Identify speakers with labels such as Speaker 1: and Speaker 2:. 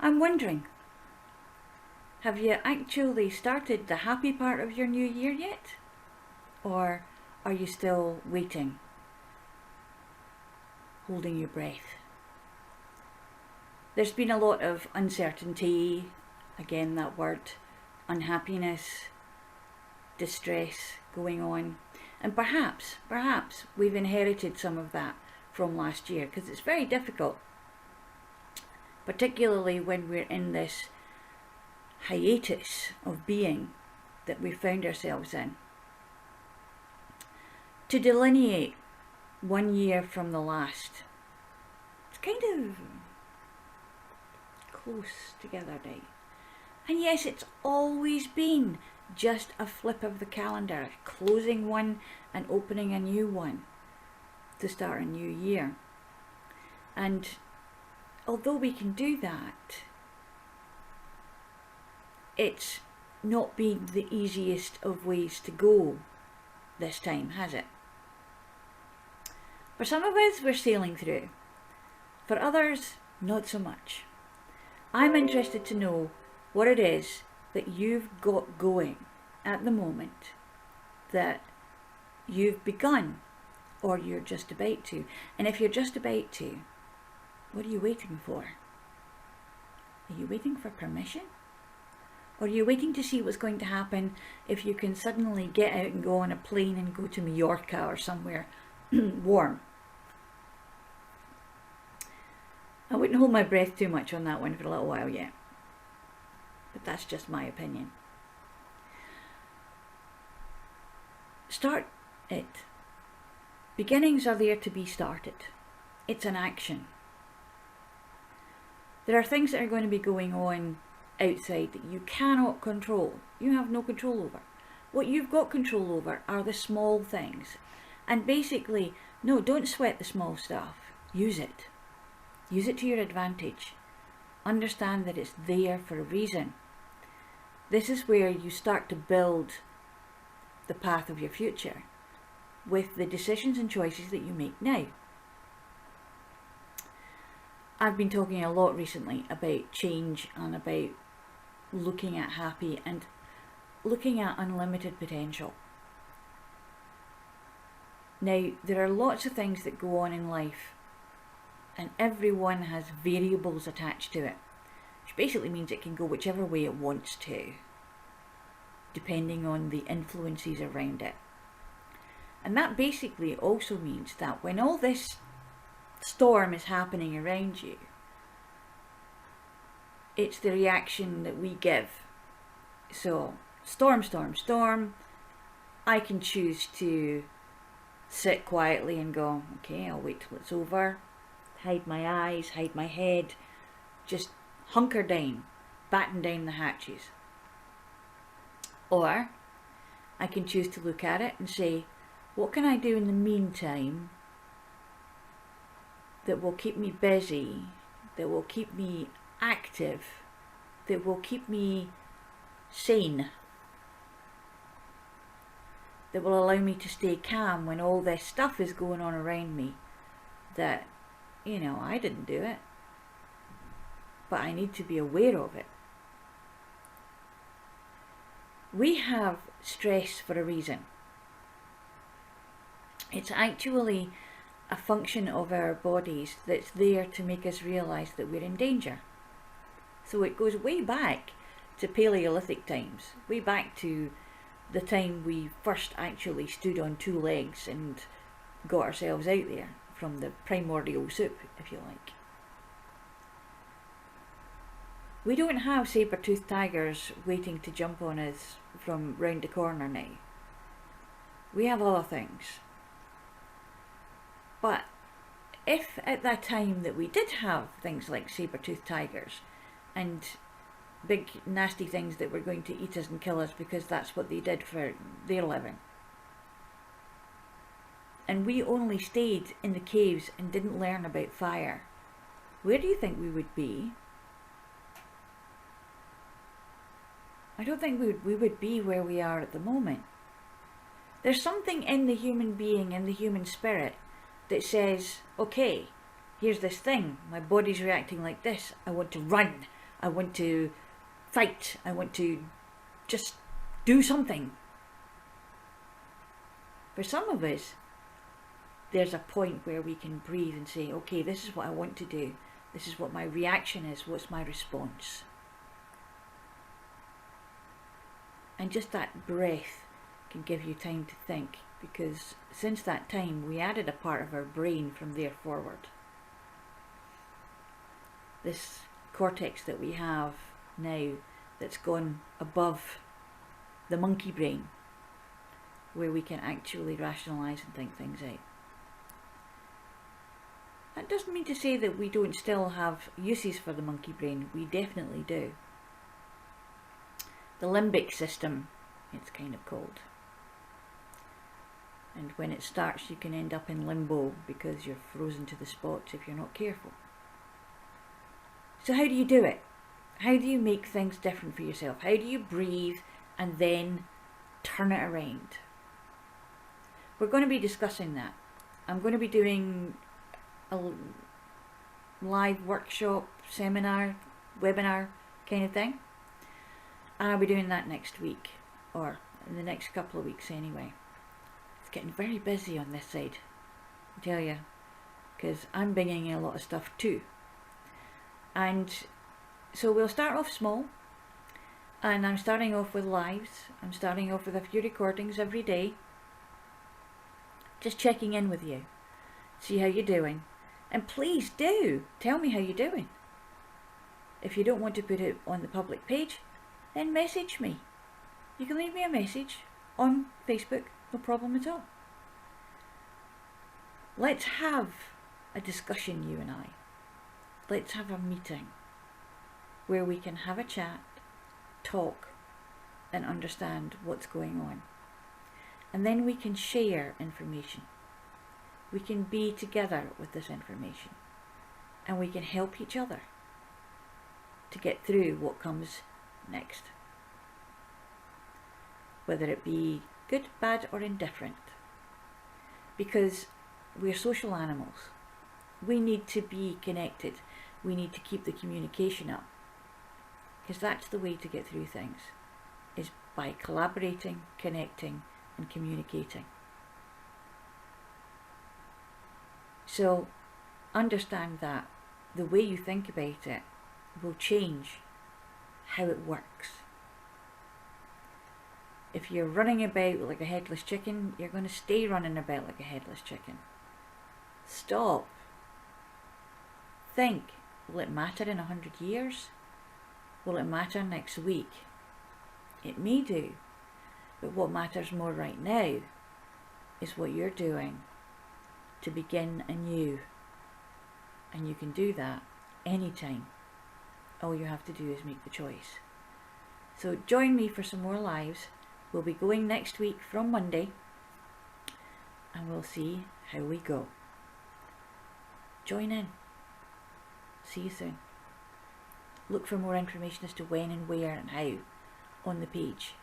Speaker 1: I'm wondering, have you actually started the happy part of your new year yet? Or are you still waiting, holding your breath? There's been a lot of uncertainty, again that word, unhappiness, distress going on. And perhaps we've inherited some of that from last year, because it's very difficult, particularly when we're in this hiatus of being that we found ourselves in, to delineate 1 year from the last. It's kind of close together now. And yes, it's always been just a flip of the calendar, closing one and opening a new one to start a new year. And although we can do that, it's not been the easiest of ways to go this time, has it? For some of us, we're sailing through. For others, not so much. I'm interested to know what it is that you've got going at the moment, that you've begun, or you're just about to. And if you're just about to, what are you waiting for? Are you waiting for permission? Or are you waiting to see what's going to happen if you can suddenly get out and go on a plane and go to Mallorca or somewhere warm? I wouldn't hold my breath too much on that one for a little while yet. But that's just my opinion. Start it. Beginnings are there to be started. It's an action. There are things that are going to be going on outside that you cannot control. You have no control over. What you've got control over are the small things. And basically, no, don't sweat the small stuff. Use it. Use it to your advantage. Understand that it's there for a reason. This is where you start to build the path of your future with the decisions and choices that you make now. I've been talking a lot recently about change and about looking at happy and looking at unlimited potential. Now, there are lots of things that go on in life, and everyone has variables attached to it, which basically means it can go whichever way it wants to, depending on the influences around it. And that basically also means that when all this storm is happening around you, it's the reaction that we give. So, storm, storm, storm. I can choose to sit quietly and go, okay, I'll wait till it's over. Hide my eyes, hide my head. Just hunker down, batten down the hatches. Or I can choose to look at it and say, what can I do in the meantime that will keep me busy, that will keep me active, that will keep me sane, that will allow me to stay calm when all this stuff is going on around me that, I didn't do it, but I need to be aware of it. We have stress for a reason. It's actually a function of our bodies that's there to make us realise that we're in danger. So it goes way back to Paleolithic times, way back to the time we first actually stood on two legs and got ourselves out there from the primordial soup, if you like. We don't have saber-toothed tigers waiting to jump on us from round the corner now. We have other things. But if at that time that we did have things like saber-toothed tigers and big nasty things that were going to eat us and kill us because that's what they did for their living, and we only stayed in the caves and didn't learn about fire, where do you think we would be? I don't think we would be where we are at the moment. There's something in the human being, in the human spirit, that says, okay, here's this thing, my body's reacting like this, I want to run, I want to fight. I want to just do something. For some of us, there's a point where we can breathe and say, okay, this is what I want to do. This is what my reaction is. What's my response? And just that breath can give you time to think, because since that time we added a part of our brain from there forward. This cortex that we have now that's gone above the monkey brain, where we can actually rationalise and think things out. That doesn't mean to say that we don't still have uses for the monkey brain. We definitely do. The limbic system, it's kind of called. And when it starts, you can end up in limbo because you're frozen to the spot if you're not careful. So how do you do it? How do you make things different for yourself? How do you breathe and then turn it around? We're going to be discussing that. I'm going to be doing a live workshop, seminar, webinar kind of thing. And I'll be doing that next week, or in the next couple of weeks anyway. It's getting very busy on this side, I tell you, because I'm bringing in a lot of stuff too. And so we'll start off small, and I'm starting off with lives. I'm starting off with a few recordings every day, just checking in with you, see how you're doing. And please do tell me how you're doing. If you don't want to put it on the public page, then message me. You can leave me a message on Facebook, no problem at all. Let's have a discussion, you and I. Let's have a meeting where we can have a chat, talk, and understand what's going on. And then we can share information. We can be together with this information, and we can help each other to get through what comes next. Whether it be good, bad, or indifferent. Because we're social animals. We need to be connected. We need to keep the communication up. Because that's the way to get through things, is by collaborating, connecting, and communicating. So understand that the way you think about it will change how it works. If you're running about like a headless chicken, you're going to stay running about like a headless chicken. Stop. Think, will it matter in 100 years? Will it matter next week? It may do, but what matters more right now is what you're doing to begin anew. And you can do that anytime. All you have to do is make the choice. So join me for some more lives. We'll be going next week from Monday, and we'll see how we go. Join in. See you soon. Look for more information as to when and where and how on the page.